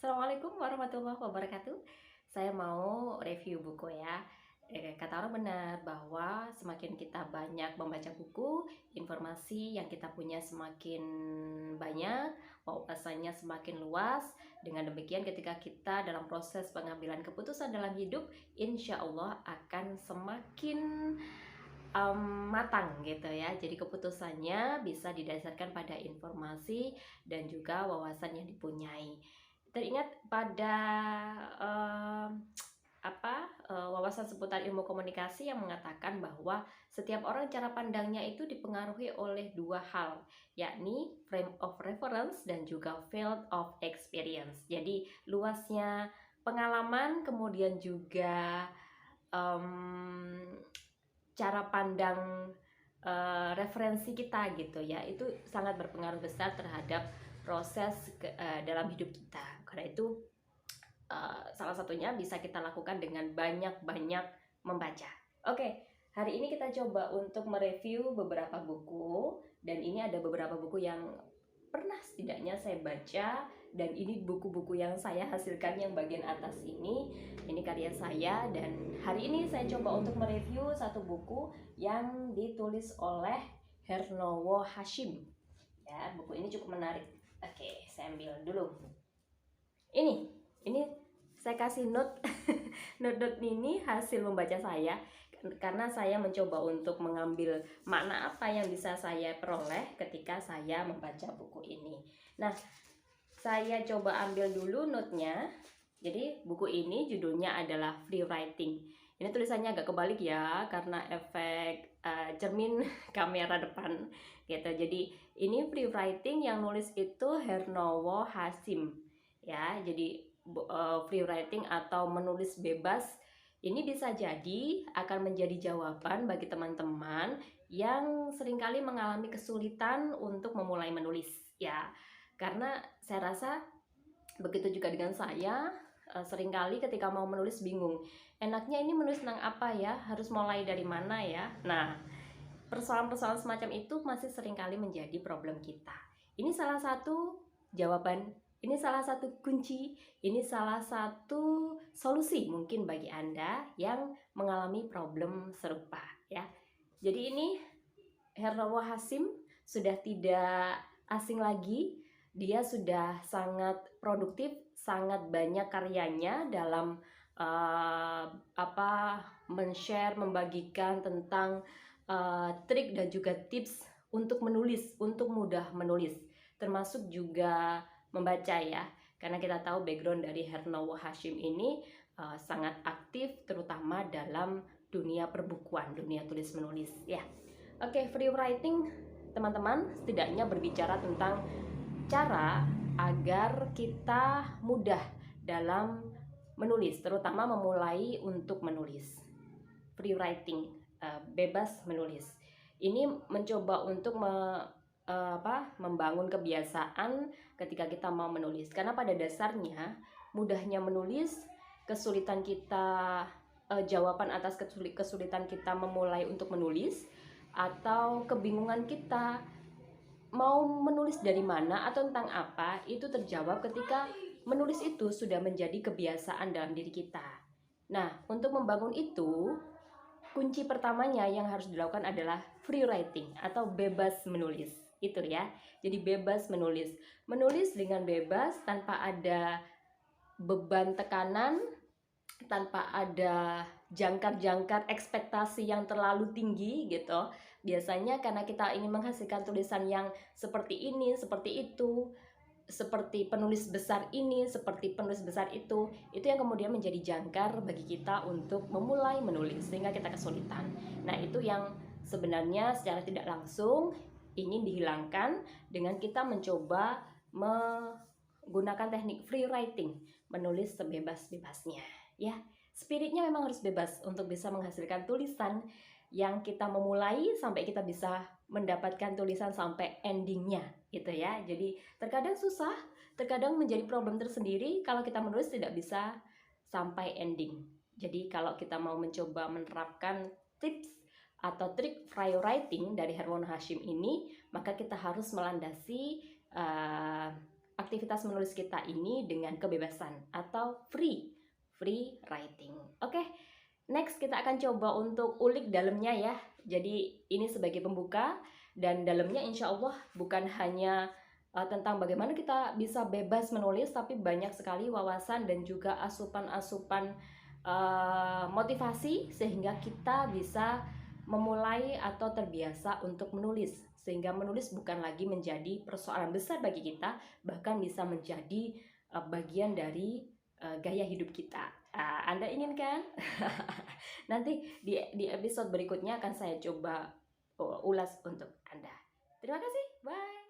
Assalamualaikum warahmatullahi wabarakatuh. Saya mau review buku ya. Kata orang benar bahwa semakin kita banyak membaca buku, informasi yang kita punya semakin banyak, wawasannya semakin luas. Dengan demikian ketika kita dalam proses pengambilan keputusan dalam hidup, insya Allah akan semakin matang gitu ya. Jadi keputusannya bisa didasarkan pada informasi dan juga wawasan yang dipunyai. Teringat pada wawasan seputar ilmu komunikasi yang mengatakan bahwa setiap orang cara pandangnya itu dipengaruhi oleh dua hal, yakni frame of reference dan juga field of experience. Jadi luasnya pengalaman, kemudian juga cara pandang referensi kita gitu ya, itu sangat berpengaruh besar terhadap proses dalam hidup kita. Karena itu salah satunya bisa kita lakukan dengan banyak-banyak membaca. Oke, hari ini kita coba untuk mereview beberapa buku, dan ini ada beberapa buku yang pernah setidaknya saya baca, dan ini buku-buku yang saya hasilkan yang bagian atas ini karya saya. Dan hari ini saya coba untuk mereview satu buku yang ditulis oleh Hernowo Hashim ya. Buku ini cukup menarik. Oke, saya ambil dulu ini saya kasih note. Note ini hasil membaca saya, karena saya mencoba untuk mengambil makna apa yang bisa saya peroleh ketika saya membaca buku ini. Nah, saya coba ambil dulu note-nya. Jadi buku ini judulnya adalah Free Writing. Ini tulisannya agak kebalik ya, karena efek cermin kamera depan gitu. Jadi ini Free Writing, yang nulis itu Hernowo Hashim ya. Jadi free writing atau menulis bebas ini bisa jadi akan menjadi jawaban bagi teman-teman yang seringkali mengalami kesulitan untuk memulai menulis ya. Karena saya rasa begitu juga dengan saya, seringkali ketika mau menulis bingung, enaknya ini menulis tentang apa ya, harus mulai dari mana ya. Nah, persoalan-persoalan semacam itu masih seringkali menjadi problem kita. Ini salah satu jawaban, ini salah satu kunci, ini salah satu solusi mungkin bagi Anda yang mengalami problem serupa ya. Jadi ini Hernowo Hashim sudah tidak asing lagi. Dia sudah sangat produktif, sangat banyak karyanya dalam men-share, membagikan tentang trik dan juga tips untuk menulis, untuk mudah menulis, termasuk juga membaca ya. Karena kita tahu background dari Hernowo Hashim ini sangat aktif terutama dalam dunia perbukuan, dunia tulis menulis ya. Oke, free writing teman-teman setidaknya berbicara tentang cara agar kita mudah dalam menulis, terutama memulai untuk menulis. Free writing, bebas menulis. Ini mencoba untuk membangun kebiasaan ketika kita mau menulis. Karena pada dasarnya mudahnya menulis, kesulitan kita, jawaban atas kesulitan kita memulai untuk menulis, atau kebingungan kita mau menulis dari mana atau tentang apa, itu terjawab ketika menulis itu sudah menjadi kebiasaan dalam diri kita. Nah, untuk membangun itu, kunci pertamanya yang harus dilakukan adalah free writing atau bebas menulis. Itu ya. Jadi bebas menulis. Menulis dengan bebas tanpa ada beban tekanan, tanpa ada jangkar-jangkar ekspektasi yang terlalu tinggi gitu. Biasanya karena kita ingin menghasilkan tulisan yang seperti ini, seperti itu, seperti penulis besar ini, seperti penulis besar itu yang kemudian menjadi jangkar bagi kita untuk memulai menulis sehingga kita kesulitan. Nah, itu yang sebenarnya secara tidak langsung ingin dihilangkan dengan kita mencoba menggunakan teknik free writing, menulis sebebas-bebasnya ya. Spiritnya memang harus bebas untuk bisa menghasilkan tulisan yang kita memulai sampai kita bisa mendapatkan tulisan sampai endingnya gitu ya. Jadi terkadang susah, terkadang menjadi problem tersendiri kalau kita menulis tidak bisa sampai ending. Jadi kalau kita mau mencoba menerapkan tips atau trik free writing dari Hernowo Hashim ini, maka kita harus melandasi aktivitas menulis kita ini dengan kebebasan atau free writing. Oke, next kita akan coba untuk ulik dalamnya ya. Jadi ini sebagai pembuka, dan dalamnya insya Allah bukan hanya tentang bagaimana kita bisa bebas menulis, tapi banyak sekali wawasan dan juga asupan-asupan motivasi sehingga kita bisa memulai atau terbiasa untuk menulis, sehingga menulis bukan lagi menjadi persoalan besar bagi kita, bahkan bisa menjadi bagian dari gaya hidup kita. Anda inginkan? Nanti di episode berikutnya akan saya coba ulas untuk Anda. Terima kasih, bye.